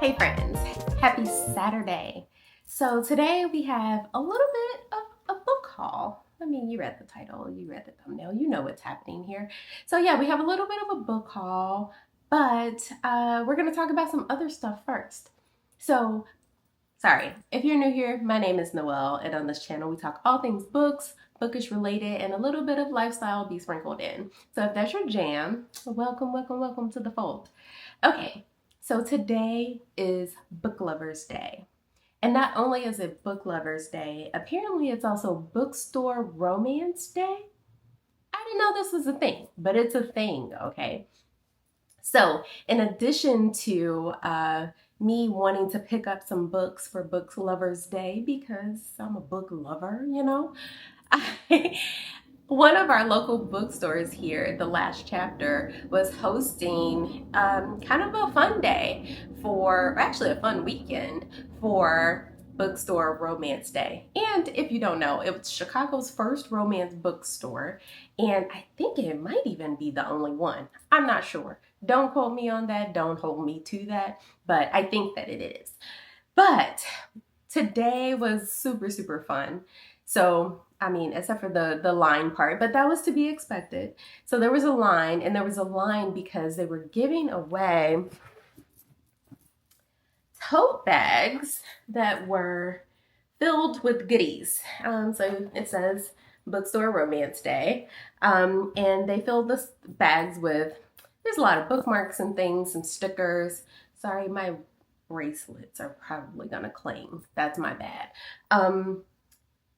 Hey friends, happy Saturday. So today we have a little bit of a book haul. I mean, you read the title, you read the thumbnail, you know what's happening here. So yeah, we have a little bit of a book haul, but we're gonna talk about some other stuff first. So, sorry, if you're new here, my name is Noelle, and on this channel we talk all things books, bookish related, and a little bit of lifestyle be sprinkled in. So if that's your jam, welcome, welcome, welcome to the fold. Okay. So today is Book Lovers Day. And not only is it Book Lovers Day, apparently it's also Bookstore Romance Day. I didn't know this was a thing, but it's a thing, okay? So in addition to me wanting to pick up some books for Book Lovers Day, because I'm a book lover, you know, one of our local bookstores here, The Last Chapter, was hosting kind of a fun day or actually a fun weekend for Bookstore Romance Day. And if you don't know, it was Chicago's first romance bookstore, and I think it might even be the only one. I'm not sure. Don't quote me on that. Don't hold me to that. But I think that it is. But today was super, super fun. So, I mean, except for the line part, but that was to be expected. So there was a line, and there was a line because they were giving away tote bags that were filled with goodies. So it says Bookstore Romance Day. And they filled the bags with, there's a lot of bookmarks and things, some stickers. Sorry, my bracelets are probably gonna cling. That's my bad.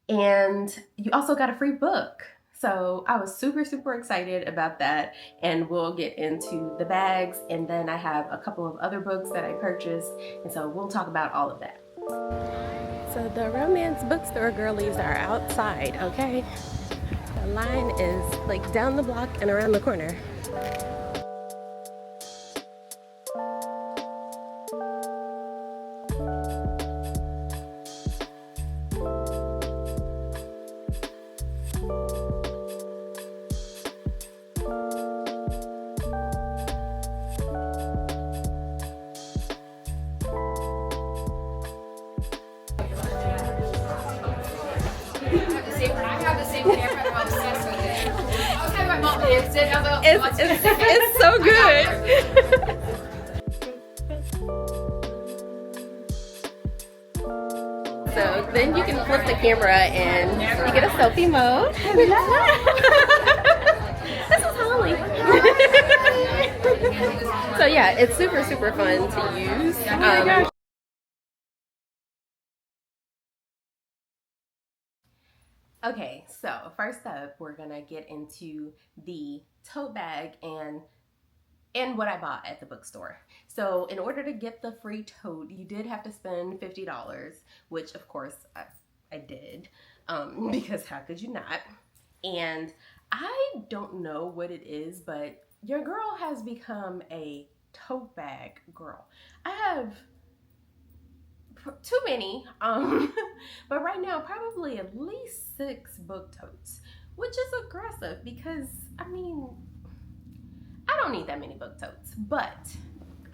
And you also got a free book. So I was super, super excited about that. And we'll get into the bags. And then I have a couple of other books that I purchased. And so we'll talk about all of that. So the romance bookstore girlies are outside, okay? The line is like down the block and around the corner. I have the same camera. I'm obsessed with it. I was having my mom instant. I was like, It's so good. So then you can flip the camera and you get a selfie mode. This is Holly. So yeah, it's super, super fun to use. Okay, so first up, we're gonna get into the tote bag and what I bought at the bookstore. So in order to get the free tote, you did have to spend $50, which of course I did, because how could you not? And I don't know what it is, but your girl has become a tote bag girl. I have too many, but right now probably at least 6 book totes, which is aggressive because I mean, I don't need that many book totes, but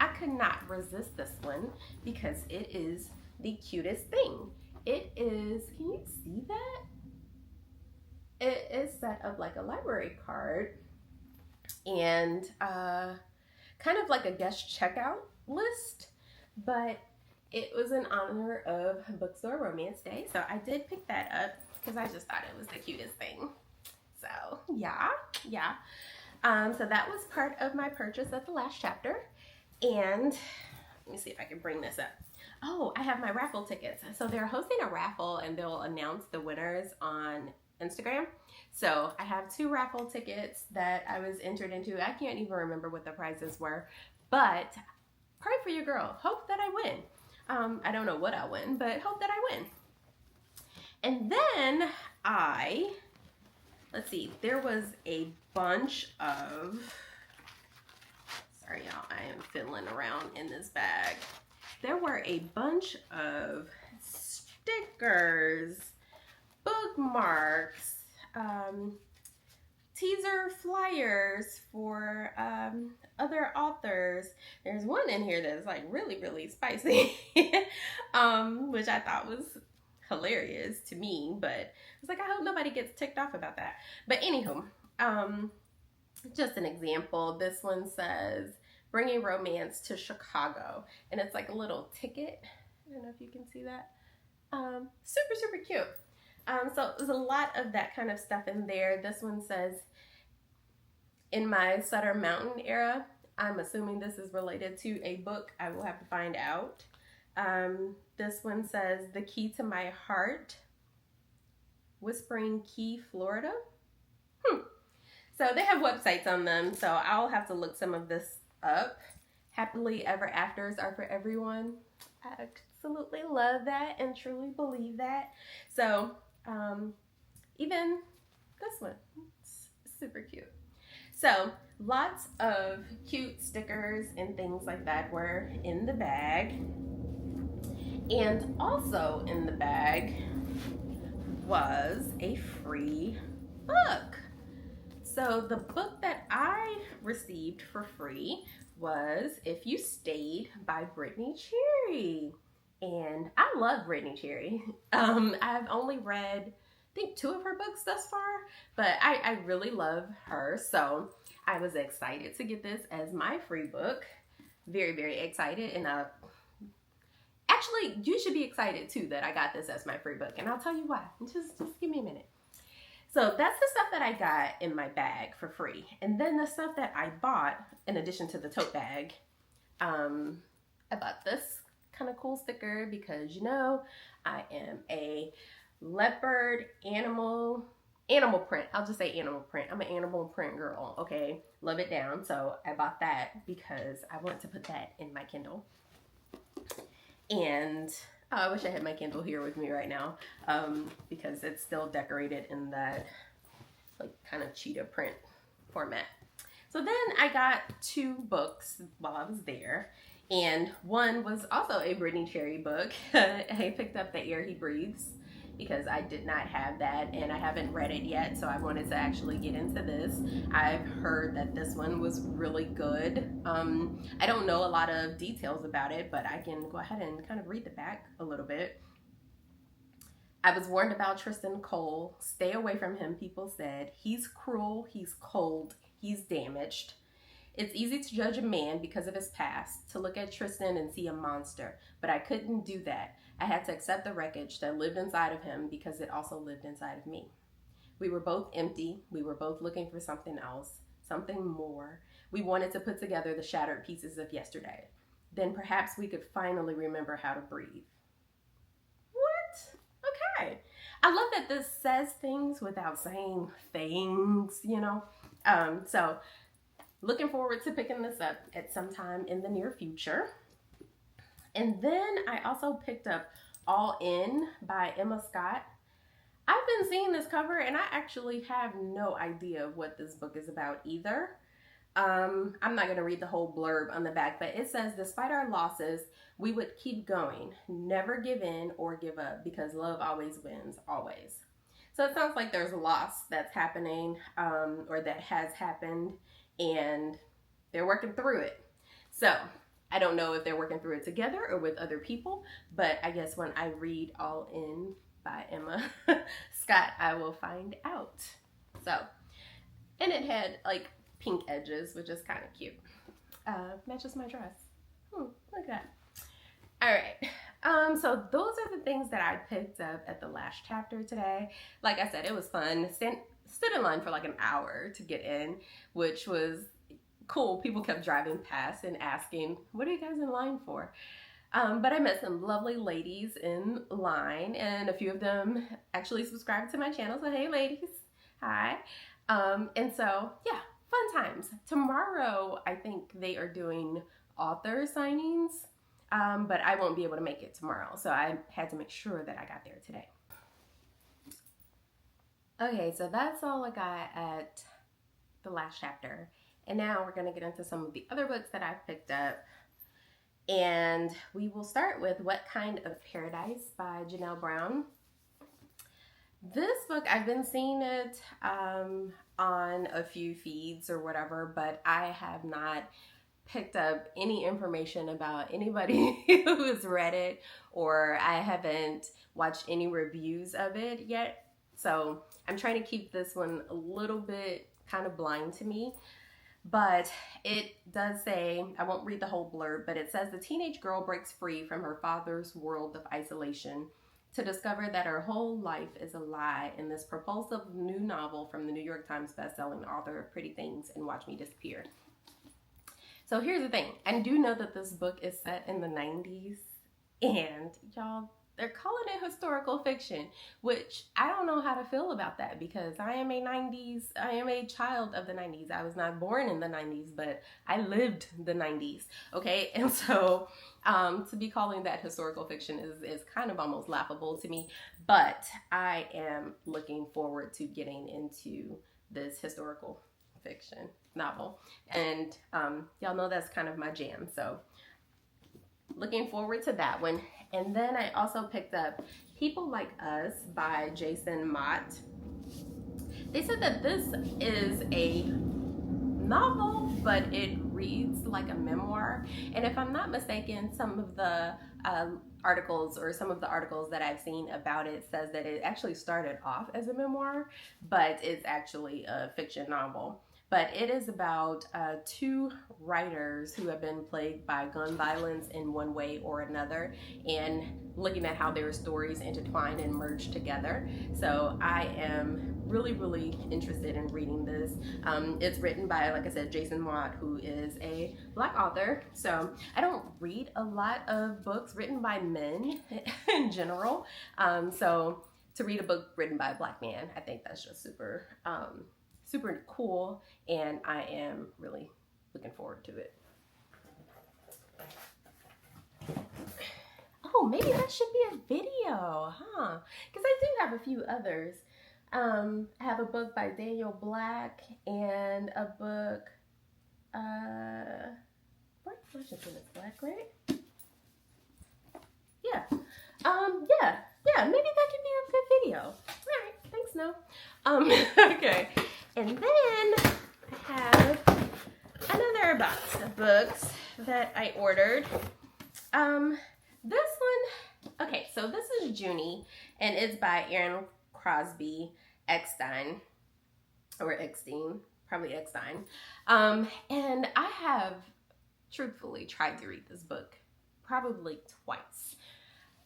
I could not resist this one because it is the cutest thing. It is, can you see that? It is set up like a library card and kind of like a guest checkout list, but it was in honor of Bookstore Romance Day, so I did pick that up because I just thought it was the cutest thing. So yeah. So that was part of my purchase at the Last Chapter. And let me see if I can bring this up. Oh, I have my raffle tickets. So they're hosting a raffle and they'll announce the winners on Instagram. So I have 2 raffle tickets that I was entered into. I can't even remember what the prizes were, but pray for your girl. Hope that I win. I don't know what I'll win, but hope that I win. And then let's see, there was a bunch of, sorry y'all, I am fiddling around in this bag. There were a bunch of stickers, bookmarks, teaser flyers for other authors. There's one in here that's like really, really spicy, which I thought was hilarious to me, but it's like, I hope nobody gets ticked off about that. But anywho, just an example. This one says, bringing romance to Chicago. And it's like a little ticket. I don't know if you can see that. Super, super cute. So there's a lot of that kind of stuff in there. This one says, in my Sutter Mountain era. I'm assuming this is related to a book. I will have to find out. This one says, the key to my heart, Whispering Key, Florida. So they have websites on them, so I'll have to look some of this up. Happily ever afters are for everyone. I absolutely love that and truly believe that. So even this one, it's super cute. So lots of cute stickers and things like that were in the bag. And also in the bag was a free book. So the book that I received for free was If You Stayed by Brittany Cherry. And I love Brittany Cherry. I've only read, I think, 2 of her books thus far, but I really love her. So I was excited to get this as my free book. Very, very excited. And actually, you should be excited too that I got this as my free book. And I'll tell you why. Just give me a minute. So that's the stuff that I got in my bag for free. And then the stuff that I bought, in addition to the tote bag, I bought this kind of cool sticker because, you know, I am a leopard animal print. I'll just say animal print. I'm an animal print girl, okay? Love it down. So I bought that because I want to put that in my Kindle. And I wish I had my Kindle here with me right now, because it's still decorated in that like kind of cheetah print format. So then I got 2 books while I was there, and one was also a Brittany Cherry book. I picked up The Air He Breathes because I did not have that and I haven't read it yet, so I wanted to actually get into this. I've heard that this one was really good. I don't know a lot of details about it, but I can go ahead and kind of read the back a little bit. I was warned about Tristan Cole. Stay away from him, people said. He's cruel, he's cold, he's damaged. It's easy to judge a man because of his past, to look at Tristan and see a monster, but I couldn't do that. I had to accept the wreckage that lived inside of him because it also lived inside of me. We were both empty. We were both looking for something else, something more. We wanted to put together the shattered pieces of yesterday. Then perhaps we could finally remember how to breathe. What? Okay. I love that this says things without saying things, you know? So looking forward to picking this up at some time in the near future. And then I also picked up All In by Emma Scott. I've been seeing this cover and I actually have no idea what this book is about either. I'm not going to read the whole blurb on the back, but it says, despite our losses, we would keep going, never give in or give up because love always wins, always. So it sounds like there's a loss that's happening, or that has happened, and they're working through it. So I don't know if they're working through it together or with other people, but I guess when I read All In by Emma Scott, I will find out. So, and it had like pink edges, which is kind of cute. Matches my dress. Look at that. All right. So those are the things that I picked up at the last chapter today. Like I said, it was fun. Stood in line for like an hour to get in, which was cool. People kept driving past and asking, what are you guys in line for? But I met some lovely ladies in line, and a few of them actually subscribed to my channel. So hey ladies, hi. And so yeah, fun times. Tomorrow I think they are doing author signings, but I won't be able to make it tomorrow. So I had to make sure that I got there today. Okay, so that's all I got at the last chapter. And now we're going to get into some of the other books that I've picked up. And we will start with What Kind of Paradise by Janelle Brown. This book, I've been seeing it on a few feeds or whatever, but I have not picked up any information about anybody who's read it, or I haven't watched any reviews of it yet. So I'm trying to keep this one a little bit kind of blind to me. But it does say, I won't read the whole blurb, but it says the teenage girl breaks free from her father's world of isolation to discover that her whole life is a lie in this propulsive new novel from the New York Times bestselling author of Pretty Things and Watch Me Disappear. So here's the thing. I do know that this book is set in the 90s, and y'all, they're calling it historical fiction, which I don't know how to feel about that, because I am a child of the 90s. I was not born in the 90s, but I lived the 90s, okay? And so to be calling that historical fiction is kind of almost laughable to me, but I am looking forward to getting into this historical fiction novel. And y'all know that's kind of my jam, so looking forward to that one. And then I also picked up People Like Us by Jason Mott. They said that this is a novel, but it reads like a memoir. And if I'm not mistaken, some of the articles that I've seen about it says that it actually started off as a memoir, but it's actually a fiction novel. But it is about two writers who have been plagued by gun violence in one way or another, and looking at how their stories intertwine and merge together. So I am really, really interested in reading this. It's written by, like I said, Jason Mott, who is a Black author. So I don't read a lot of books written by men in general. So to read a book written by a Black man, I think that's just super cool, and I am really looking forward to it. Oh, maybe that should be a video, huh? Because I do have a few others. I have a book by Daniel Black and a book, Washington is Black, right? Yeah. Yeah, maybe that could be a good video. All right, thanks, no. Okay. And then I have another box of books that I ordered. This one, okay, so this is Junie, and it's by Aaron Crosby Eckstein, or Eckstein, probably Eckstein. And I have truthfully tried to read this book probably twice.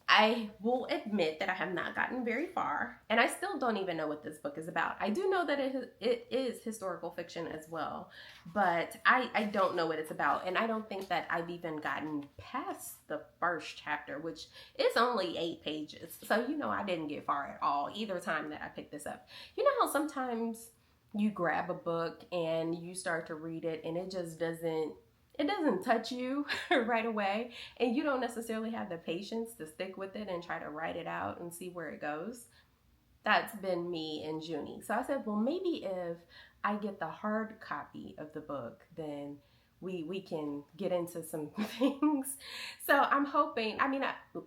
I will admit that I have not gotten very far, and I still don't even know what this book is about. I do know that it is historical fiction as well, but I don't know what it's about, and I don't think that I've even gotten past the first chapter, which is only 8 pages. So, you know, I didn't get far at all either time that I picked this up. You know how sometimes you grab a book and you start to read it and it just doesn't touch you right away, and you don't necessarily have the patience to stick with it and try to write it out and see where it goes? That's been me and Junie. So I said, well, maybe if I get the hard copy of the book, then we can get into some things. So I'm hoping,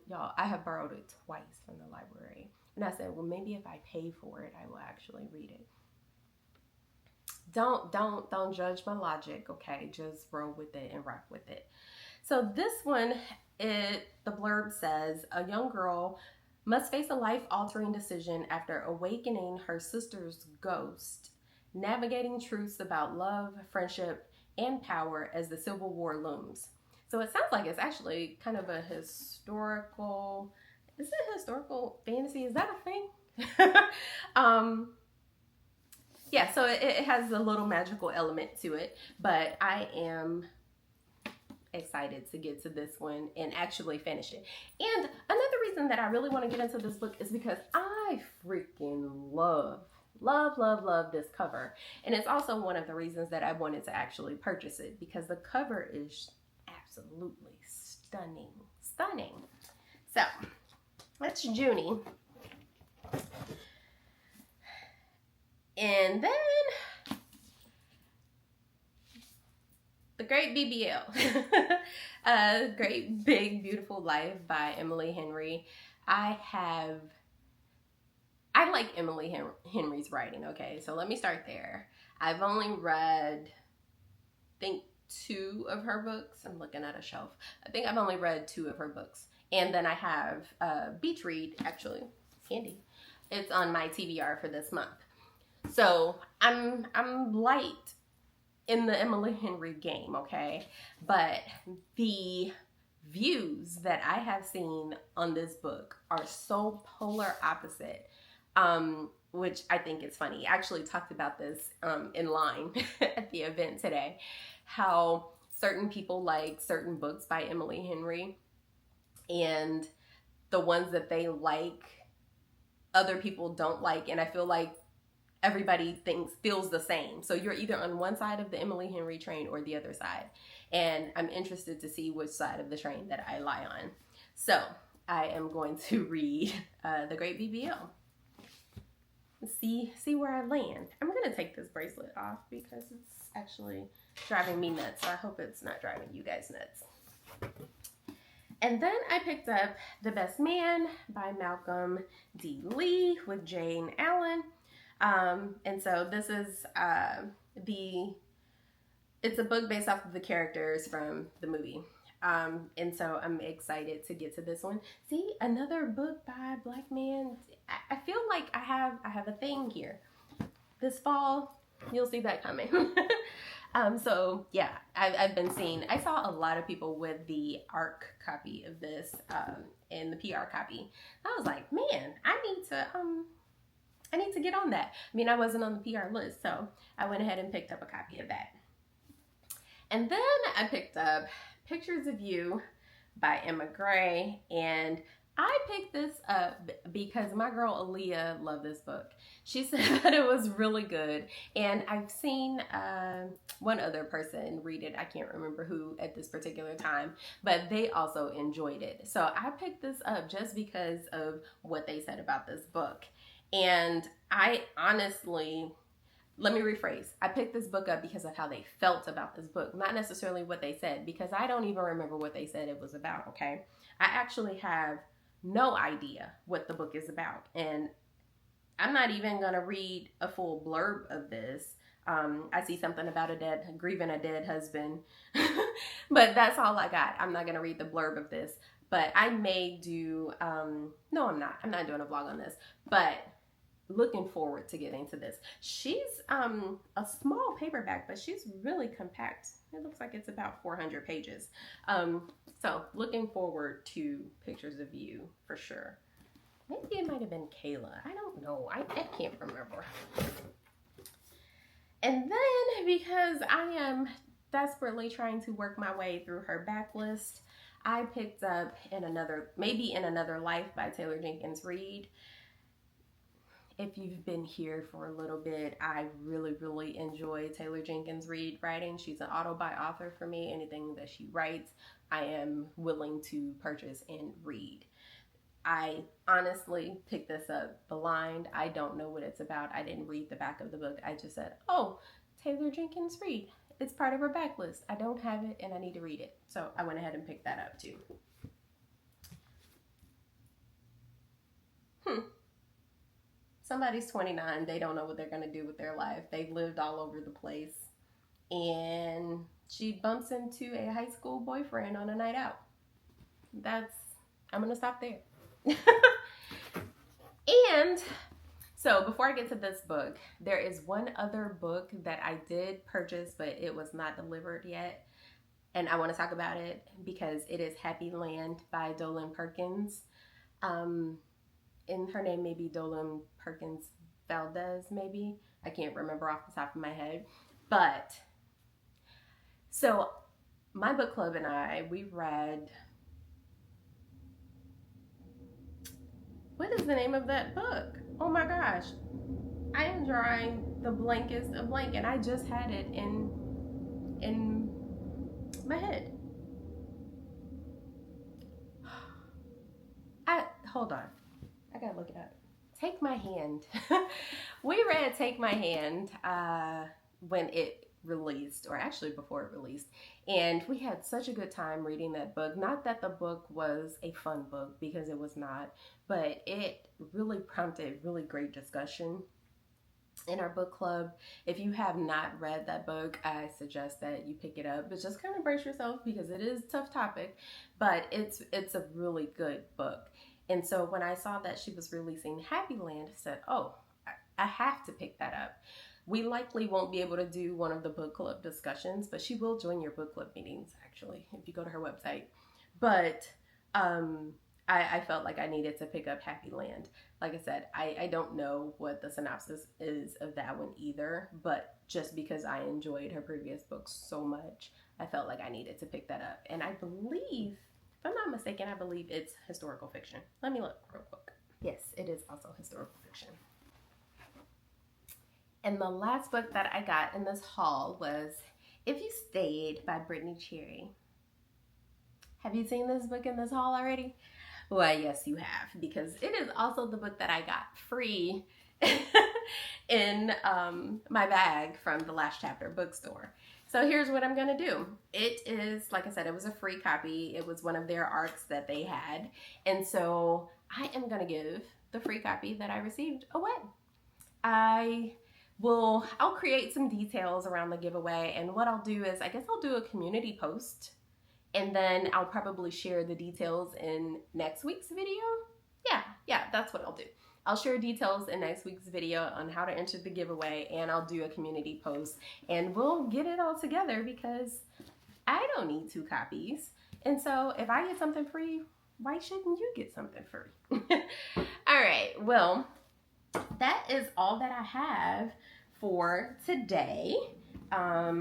y'all, I have borrowed it twice from the library, and I said, well, maybe if I pay for it, I will actually read it. Don't judge my logic, okay? Just roll with it and rock with it. So this one, the blurb says, a young girl must face a life-altering decision after awakening her sister's ghost, navigating truths about love, friendship, and power as the Civil War looms. So it sounds like it's actually kind of a historical, is it historical fantasy? Is that a thing? Yeah, so it has a little magical element to it, but I am excited to get to this one and actually finish it. And another reason that I really want to get into this book is because I freaking love this cover. And it's also one of the reasons that I wanted to actually purchase it, because the cover is absolutely stunning. So, that's Junie. And then The Great BBL, Great Big Beautiful Life by Emily Henry. I I like Emily Henry's writing, okay? So let me start there. I've only read, I think, 2 of her books. I'm looking at a shelf. I think I've only read 2 of her books. And then I have Beach Read, actually, handy. It's on my TBR for this month. So I'm light in the Emily Henry game, okay? But the views that I have seen on this book are so polar opposite, which I think is funny. I actually talked about this in line at the event today, how certain people like certain books by Emily Henry, and the ones that they like, other people don't like, and I feel like everybody feels the same. So you're either on one side of the Emily Henry train or the other side. And I'm interested to see which side of the train that I lie on. So I am going to read The Great BBL. See where I land. I'm going to take this bracelet off because it's actually driving me nuts. So I hope it's not driving you guys nuts. And then I picked up The Best Man by Malcolm D. Lee with Jane Allen. And so this is it's a book based off of the characters from the movie. And so I'm excited to get to this one. See, another book by a Black man. I feel like I have a thing here. This fall, you'll see that coming. So yeah, I've been seeing, I saw a lot of people with the ARC copy of this, and the PR copy. I was like, man, I need to get on that. I mean, I wasn't on the PR list, so I went ahead and picked up a copy of that. And then I picked up Pictures of You by Emma Gray, and I picked this up because my girl Aaliyah loved this book. She said that it was really good, and I've seen one other person read it. I can't remember who at this particular time, but they also enjoyed it. So I picked this up just because of what they said about this book. And I honestly, let me rephrase. I picked this book up because of how they felt about this book, not necessarily what they said, because I don't even remember what they said it was about, okay? I actually have no idea what the book is about, and I'm not even gonna read a full blurb of this. I see something about grieving a dead husband, but that's all I got. I'm not gonna read the blurb of this, but I may do, no, I'm not doing a vlog on this, but looking forward to getting to this. She's a small paperback, but she's really compact. It looks like it's about 400 pages. So looking forward to Pictures of You for sure. Maybe it might have been Kayla. I don't know. I can't remember. And then because I am desperately trying to work my way through her backlist, I picked up Maybe in Another Life by Taylor Jenkins Reid. If you've been here for a little bit, I really enjoy Taylor Jenkins Reid writing. She's an auto-buy author for me. Anything that she writes, I am willing to purchase and read. I honestly picked this up blind. I don't know what it's about. I didn't read the back of the book. I just said, oh, Taylor Jenkins Reid. It's part of her backlist. I don't have it and I need to read it. So I went ahead and picked that up too. Somebody's 29. They don't know what they're going to do with their life. They've lived all over the place. And she bumps into a high school boyfriend on a night out. I'm going to stop there. And so before I get to this book, there is one other book that I did purchase, but it was not delivered yet. And I want to talk about it because it is Happy Land by Dolan Perkins. And her name may be Dolan Perkins Valdez, maybe. I can't remember off the top of my head. But, so my book club and I, we read, what is the name of that book? Oh my gosh. I am drawing the blankest of blank, and I just had it in my head. Hold on. I gotta look it up. Take My Hand. We read Take My Hand when it released, or actually before it released, and we had such a good time reading that book. Not that the book was a fun book, because it was not, but it really prompted really great discussion in our book club. If you have not read that book, I suggest that you pick it up, but just kind of brace yourself, because it is a tough topic, but it's a really good book. And so when I saw that she was releasing Happy Land, I said, oh, I have to pick that up. We likely won't be able to do one of the book club discussions, but she will join your book club meetings, actually, if you go to her website. But I felt like I needed to pick up Happy Land. Like I said, I don't know what the synopsis is of that one either, but just because I enjoyed her previous books so much, I felt like I needed to pick that up. And I believe, if I'm not mistaken, I believe it's historical fiction. Let me look real quick. Yes, it is also historical fiction. And the last book that I got in this haul was If You Stayed by Brittany Cherry. Have you seen this book in this haul already? Well, yes, you have, because it is also the book that I got free in my bag from the Last Chapter Bookstore. So here's what I'm going to do. It is, like I said, it was a free copy. It was one of their arcs that they had. And so I am going to give the free copy that I received away. I'll create some details around the giveaway, and what I'll do is, I guess I'll do a community post, and then I'll probably share the details in next week's video. Yeah, that's what I'll do. I'll share details in next week's video on how to enter the giveaway, and I'll do a community post, and we'll get it all together, because I don't need 2 copies. And so if I get something free, why shouldn't you get something free? All right, well, that is all that I have for today. I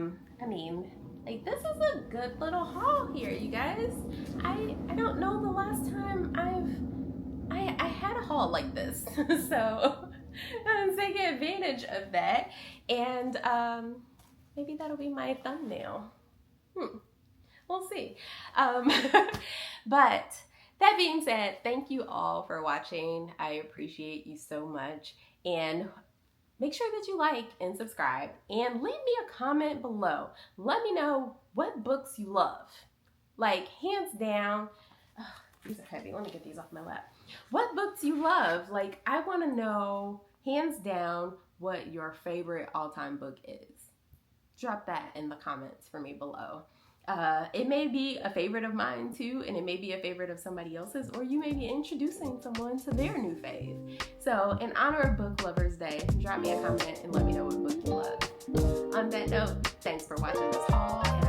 mean, like, this is a good little haul here, you guys. I don't know the last time I had a haul like this. So I'm taking advantage of that, and maybe that'll be my thumbnail. We'll see. But that being said, thank you all for watching. I appreciate you so much, and make sure that you like and subscribe, and leave me a comment below. Let me know what books you love. Like, hands down, these are heavy. Let me get these off my lap. What books you love. Like, I want to know, hands down, what your favorite all-time book is. Drop that in the comments for me below. It may be a favorite of mine too, and it may be a favorite of somebody else's, or you may be introducing someone to their new fave. So in honor of Book Lovers Day, drop me a comment and let me know what book you love. On that note, thanks for watching this haul.